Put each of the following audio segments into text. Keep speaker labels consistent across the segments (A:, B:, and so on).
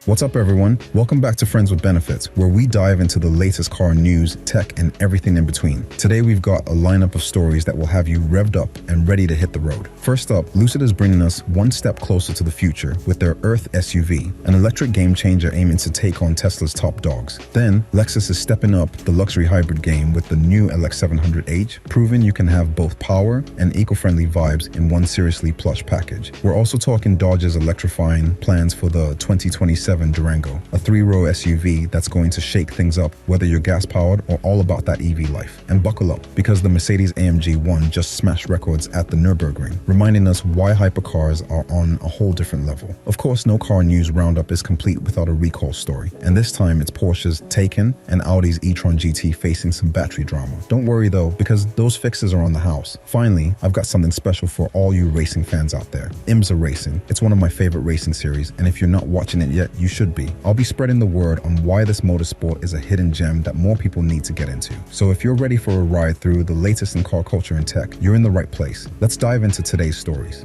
A: What's up everyone? Welcome back to Friends with Benefits, where we dive into the latest car news, tech, and everything in between. Today we've got a lineup of stories that will have you revved up and ready to hit the road. First up, Lucid is bringing us one step closer to the future with their Earth SUV, an electric game changer aiming to take on Tesla's top dogs. Then, Lexus is stepping up the luxury hybrid game with the new LX700h, proving you can have both power and eco-friendly vibes in one seriously plush package. We're also talking Dodge's electrifying plans for the 2027 Durango, a three-row SUV that's going to shake things up whether you're gas-powered or all about that EV life. And buckle up, because the Mercedes-AMG One just smashed records at the Nürburgring, reminding us why hypercars are on a whole different level. Of course, no car news roundup is complete without a recall story, and this time it's Porsche's Taycan and Audi's e-tron GT facing some battery drama. Don't worry though, because those fixes are on the house. Finally, I've got something special for all you racing fans out there. IMSA Racing. It's one of my favorite racing series, and if you're not watching it yet, you should be. I'll be spreading the word on why this motorsport is a hidden gem that more people need to get into. So if you're ready for a ride through the latest in car culture and tech, you're in the right place. Let's dive into today's stories.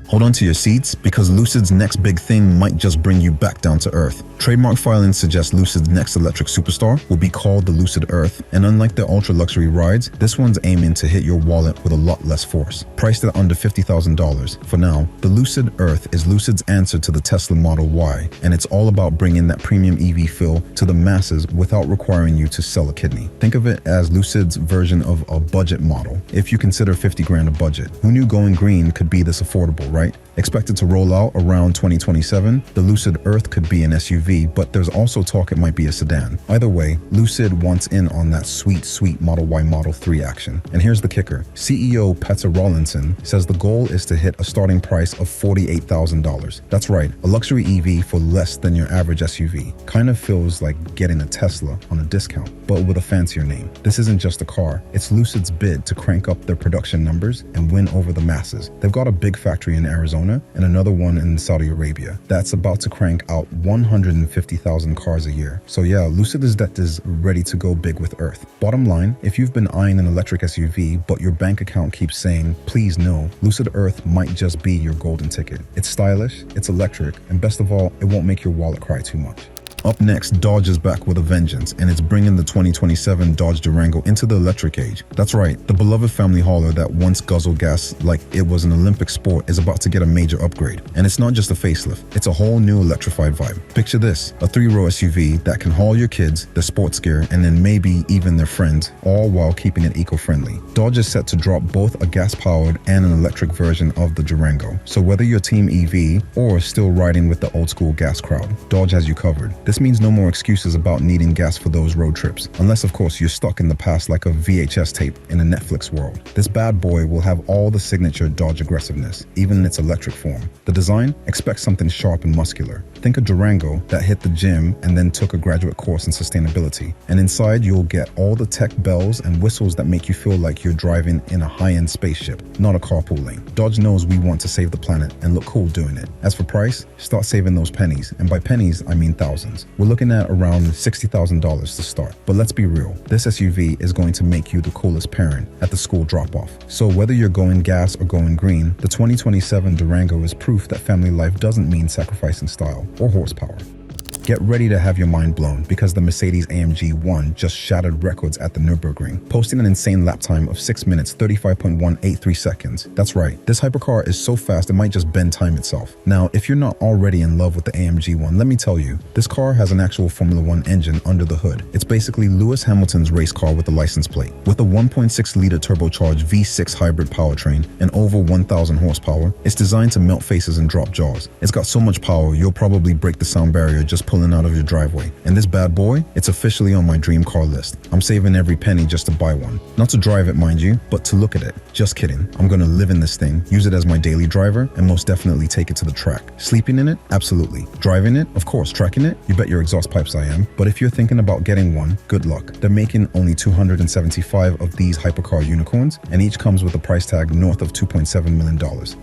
A: Hold on to your seats, because Lucid's next big thing might just bring you back down to earth. Trademark filings suggest Lucid's next electric superstar will be called the Lucid Earth, and unlike their ultra-luxury rides, this one's aiming to hit your wallet with a lot less force. Priced at under $50,000 for now, the Lucid Earth is Lucid's answer to the Tesla Model Y, and it's all about bringing that premium EV feel to the masses without requiring you to sell a kidney. Think of it as Lucid's version of a budget model, if you consider 50 grand a budget. Who knew going green could be this affordable, right? Expected to roll out around 2027, the Lucid Earth could be an SUV, but there's also talk it might be a sedan. Either way, Lucid wants in on that sweet Model Y Model 3 action. And here's the kicker. CEO Petter Rawlinson says the goal is to hit a starting price of $48,000. That's right, a luxury EV for less than your average SUV. Kind of feels like getting a Tesla on a discount, but with a fancier name. This isn't just a car, it's Lucid's bid to crank up their production numbers and win over the masses. They've got a big factory in Arizona and another one in Saudi Arabia that's about to crank out 150,000 cars a year. So yeah, Lucid is ready to go big with Earth. Bottom line, if you've been eyeing an electric SUV but your bank account keeps saying please no, Lucid Earth might just be your golden ticket. It's stylish, it's electric, and best of all, it won't make your wallet cry too much. Up next, Dodge is back with a vengeance, and it's bringing the 2027 Dodge Durango into the electric age. That's right, the beloved family hauler that once guzzled gas like it was an Olympic sport is about to get a major upgrade. And it's not just a facelift, it's a whole new electrified vibe. Picture this, a three-row SUV that can haul your kids, their sports gear, and then maybe even their friends, all while keeping it eco-friendly. Dodge is set to drop both a gas-powered and an electric version of the Durango. So whether you're team EV or still riding with the old-school gas crowd, Dodge has you covered. This means no more excuses about needing gas for those road trips, unless of course you're stuck in the past like a VHS tape in a Netflix world. This bad boy will have all the signature Dodge aggressiveness, even in its electric form. The design? Expect something sharp and muscular. Think a Durango that hit the gym and then took a graduate course in sustainability. And inside you'll get all the tech bells and whistles that make you feel like you're driving in a high-end spaceship, not a carpool lane. Dodge knows we want to save the planet and look cool doing it. As for price, start saving those pennies, and by pennies I mean thousands. We're looking at around $60,000 to start. But let's be real, this SUV is going to make you the coolest parent at the school drop-off. So whether you're going gas or going green, the 2027 Durango is proof that family life doesn't mean sacrificing style or horsepower. Get ready to have your mind blown, because the Mercedes-AMG One just shattered records at the Nürburgring, posting an insane lap time of 6 minutes 35.183 seconds. That's right, this hypercar is so fast it might just bend time itself. Now, if you're not already in love with the AMG One, let me tell you, this car has an actual Formula One engine under the hood. It's basically Lewis Hamilton's race car with a license plate. With a 1.6-liter turbocharged V6 hybrid powertrain and over 1,000 horsepower, it's designed to melt faces and drop jaws. It's got so much power, you'll probably break the sound barrier just pulling out of your driveway. And this bad boy, it's officially on my dream car list. I'm saving every penny just to buy one. Not to drive it, mind you, but to look at it. Just kidding. I'm gonna live in this thing, use it as my daily driver, and most definitely take it to the track. Sleeping in it? Absolutely. Driving it? Of course. Tracking it? You bet your exhaust pipes I am. But if you're thinking about getting one, good luck. They're making only 275 of these hypercar unicorns, and each comes with a price tag north of $2.7 million.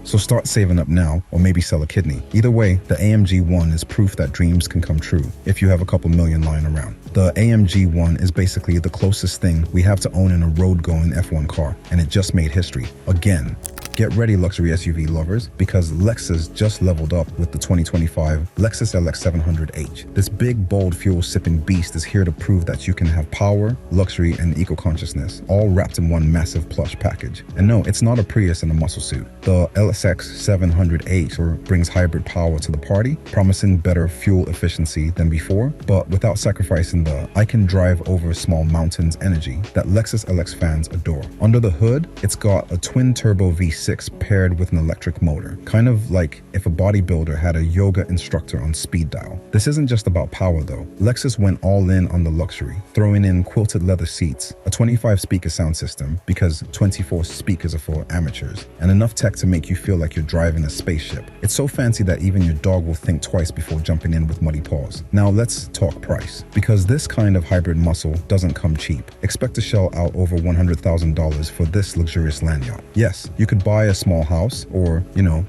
A: So start saving up now, or maybe sell a kidney. Either way, the AMG One is proof that dreams can come come true if you have a couple million lying around. The AMG One is basically the closest thing we have to own in a road-going F1 car, and it just made history again. Get ready, luxury SUV lovers, because Lexus just leveled up with the 2025 Lexus LX700h. This big, bold, fuel-sipping beast is here to prove that you can have power, luxury, and eco-consciousness, all wrapped in one massive plush package. And no, it's not a Prius in a muscle suit. The LX700h brings hybrid power to the party, promising better fuel efficiency than before, but without sacrificing the "I can drive over small mountains" energy that Lexus LX fans adore. Under the hood, it's got a twin-turbo V6 paired with an electric motor, kind of like if a bodybuilder had a yoga instructor on speed dial. This isn't just about power though. Lexus went all in on the luxury, throwing in quilted leather seats, a 25-speaker sound system because 24 speakers are for amateurs, and enough tech to make you feel like you're driving a spaceship. It's so fancy that even your dog will think twice before jumping in with muddy paws. Now let's talk price, because this kind of hybrid muscle doesn't come cheap. Expect to shell out over $100,000 for this luxurious land yacht. Yes, you could buy a small house or,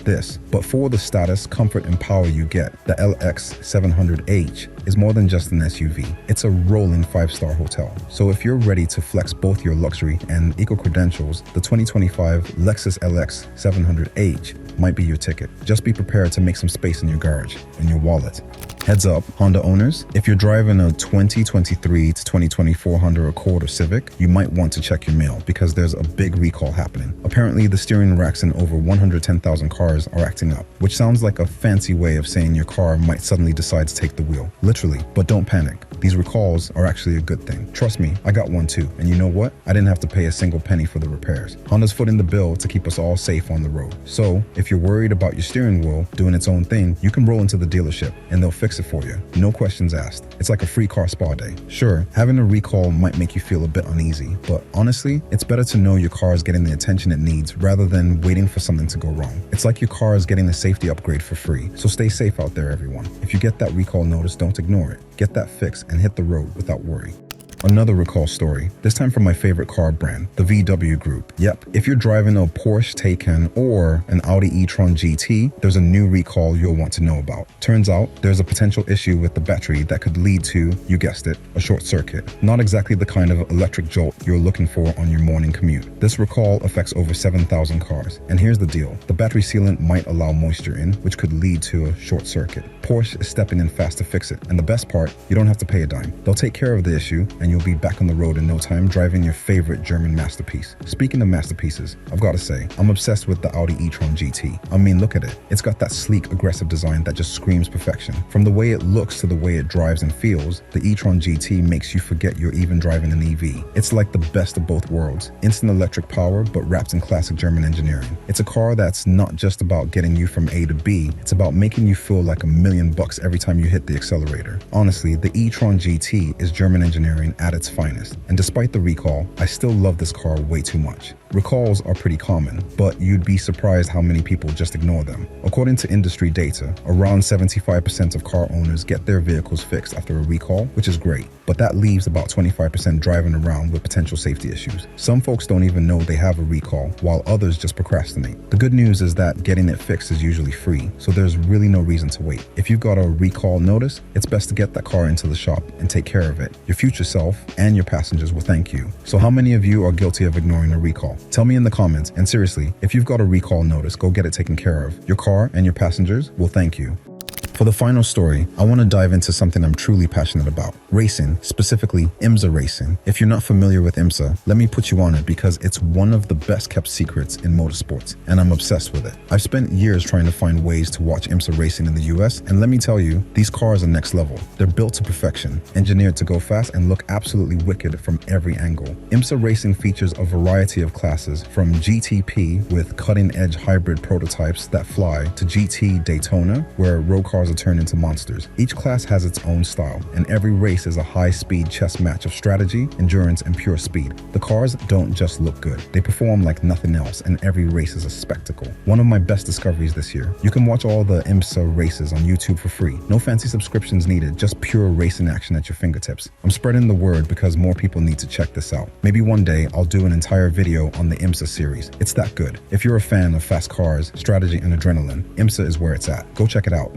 A: this, but for the status, comfort, and power you get, the LX700h is more than just an SUV. It's a rolling 5-star hotel. So if you're ready to flex both your luxury and eco credentials, the 2025 Lexus LX700h might be your ticket. Just be prepared to make some space in your garage and your wallet. Heads up, Honda owners, if you're driving a 2023 to 2024 Honda Accord or Civic, you might want to check your mail because there's a big recall happening. Apparently, the steering racks in over 110,000 cars are acting up, which sounds like a fancy way of saying your car might suddenly decide to take the wheel. Literally, but don't panic. These recalls are actually a good thing. Trust me, I got one too, and you know what? I didn't have to pay a single penny for the repairs. Honda's footing the bill to keep us all safe on the road. So, if you're worried about your steering wheel doing its own thing, you can roll into the dealership and they'll fix it for you. No questions asked. It's like a free car spa day. Sure, having a recall might make you feel a bit uneasy, but honestly, it's better to know your car is getting the attention it needs rather than waiting for something to go wrong. It's like your car is getting a safety upgrade for free. So stay safe out there, everyone. If you get that recall notice, don't ignore it. Get that fix and hit the road without worry. Another recall story, this time from my favorite car brand, the VW Group. Yep, if you're driving a Porsche Taycan or an Audi e-tron GT, there's a new recall you'll want to know about. Turns out, there's a potential issue with the battery that could lead to, you guessed it, a short circuit. Not exactly the kind of electric jolt you're looking for on your morning commute. This recall affects over 7,000 cars. And here's the deal, the battery sealant might allow moisture in, which could lead to a short circuit. Porsche is stepping in fast to fix it. And the best part, you don't have to pay a dime. They'll take care of the issue, and you'll be back on the road in no time driving your favorite German masterpiece. Speaking of masterpieces, I've got to say, I'm obsessed with the Audi e-tron GT. I mean, look at it. It's got that sleek, aggressive design that just screams perfection. From the way it looks to the way it drives and feels, the e-tron GT makes you forget you're even driving an EV. It's like the best of both worlds. Instant electric power, but wrapped in classic German engineering. It's a car that's not just about getting you from A to B, it's about making you feel like $1,000,000 every time you hit the accelerator. Honestly, the e-tron GT is German engineering at its finest. And despite the recall, I still love this car way too much. Recalls are pretty common, but you'd be surprised how many people just ignore them. According to industry data, around 75% of car owners get their vehicles fixed after a recall, which is great, but that leaves about 25% driving around with potential safety issues. Some folks don't even know they have a recall, while others just procrastinate. The good news is that getting it fixed is usually free, so there's really no reason to wait. If you've got a recall notice, it's best to get that car into the shop and take care of it. Your future self and your passengers will thank you. So how many of you are guilty of ignoring a recall? Tell me in the comments, and seriously, if you've got a recall notice, go get it taken care of. Your car and your passengers will thank you. For the final story, I want to dive into something I'm truly passionate about. Racing, specifically IMSA Racing. If you're not familiar with IMSA, let me put you on it because it's one of the best kept secrets in motorsports, and I'm obsessed with it. I've spent years trying to find ways to watch IMSA Racing in the US, and let me tell you, these cars are next level. They're built to perfection, engineered to go fast and look absolutely wicked from every angle. IMSA Racing features a variety of classes, from GTP with cutting-edge hybrid prototypes that fly to GT Daytona, where road cars are turned into monsters. Each class has its own style, and every race is a high-speed chess match of strategy, endurance, and pure speed. The cars don't just look good, they perform like nothing else, and every race is a spectacle. One of my best discoveries this year. You can watch all the IMSA races on YouTube for free. No fancy subscriptions needed, just pure racing action at your fingertips. I'm spreading the word because more people need to check this out. Maybe one day I'll do an entire video on the IMSA series. It's that good. If you're a fan of fast cars, strategy, and adrenaline, IMSA is where it's at. Go check it out.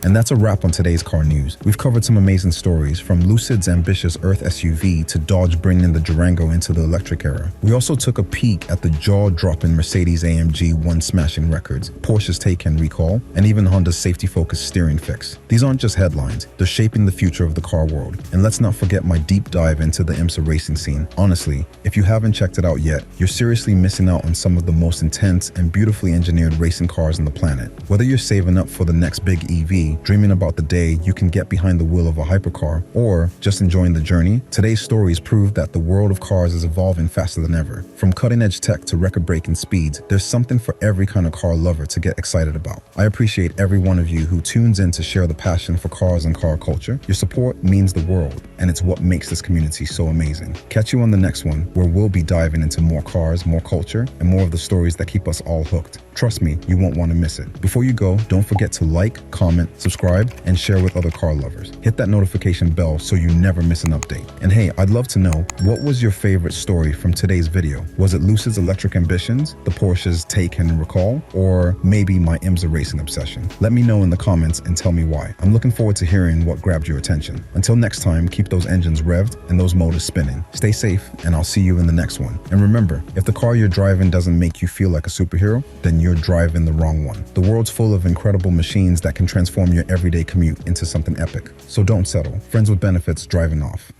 A: And that's a wrap on today's car news. We've covered some amazing stories, from Lucid's ambitious Earth SUV to Dodge bringing the Durango into the electric era. We also took a peek at the jaw-dropping Mercedes-AMG One smashing records, Porsche's Taycan recall, and even Honda's safety-focused steering fix. These aren't just headlines, they're shaping the future of the car world. And let's not forget my deep dive into the IMSA Racing scene. Honestly, if you haven't checked it out yet, you're seriously missing out on some of the most intense and beautifully engineered racing cars on the planet. Whether you're saving up for the next big EV, dreaming about the day you can get behind the wheel of a hypercar, or just enjoying the journey, today's stories prove that the world of cars is evolving faster than ever. From cutting-edge tech to record-breaking speeds, there's something for every kind of car lover to get excited about. I appreciate every one of you who tunes in to share the passion for cars and car culture. Your support means the world, and it's what makes this community so amazing. Catch you on the next one, where we'll be diving into more cars, more culture, and more of the stories that keep us all hooked. Trust me, you won't want to miss it. Before you go, don't forget to like, comment, subscribe, and share with other car lovers. Hit that notification bell so you never miss an update. And hey, I'd love to know, what was your favorite story from today's video? Was it Lucid's electric ambitions, the Porsche's Taycan and recall, or maybe my IMSA Racing obsession? Let me know in the comments and tell me why. I'm looking forward to hearing what grabbed your attention. Until next time, keep those engines revved and those motors spinning. Stay safe, and I'll see you in the next one. And remember, if the car you're driving doesn't make you feel like a superhero, then you're driving the wrong one. The world's full of incredible machines that can transform your everyday commute into something epic. So don't settle. Friends with benefits driving off.